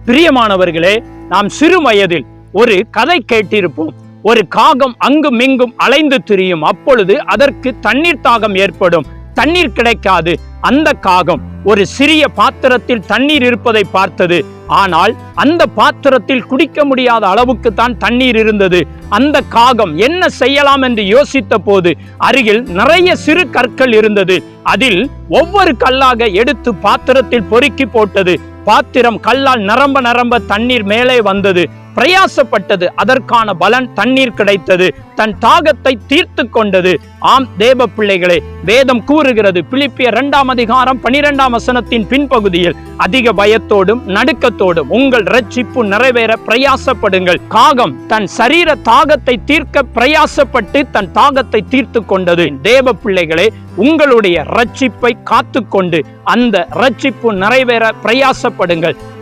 பிரியமானவர்களே, நாம் சிறு வயதில் ஒரு கதை கேட்டிருப்போம். ஒரு காகம் அங்கும் இங்கும் அலைந்து திரியும். அப்பொழுது அதற்கு தண்ணீர் தாகம் ஏற்படும். தண்ணீர் கிடைக்காது. அந்த காகம் ஒரு சிறிய பாத்திரத்தில் தண்ணீர் இருப்பதை பார்த்தது. ஆனால் அந்த பாத்திரத்தில் குடிக்க முடியாத அளவுக்கு தான் தண்ணீர் இருந்தது. அந்த காகம் என்ன செய்யலாம் என்று யோசித்த போது அருகில் நிறைய சிறு கற்கள் இருந்தது. அதில் ஒவ்வொரு கல்லாக எடுத்து பாத்திரத்தில் பொறுக்கி போட்டது. பாத்திரம் கல்லால் நிரம்ப தண்ணீர் மேலே வந்தது. பிரயாசப்பட்டது. அதற்கான பலன் தண்ணீர் கிடைத்தது. தன் தாகத்தை தீர்த்து கொண்டது. ஆம் தேவ பிள்ளைகளே, வேதம் கூறுகிறது, பிலிப்பியர் 2 அதிகாரம் 12 வசனத்தின் பின்பகுதியில், அதிக பயத்தோடும் நடுக்கத்தோடும் உங்கள் இரட்சிப்பு நிறைவேற பிரயாசப்படுங்கள். காகம் தன் சரீர தாகத்தை தீர்க்க பிரயாசப்பட்டு தன் தாகத்தை தீர்த்து கொண்டது. தேவ பிள்ளைகளே, உங்களுடைய இரட்சிப்பை காத்துக்கொண்டு அந்த இரட்சிப்பு நிறைவேற பிரயாசப்படுங்கள்.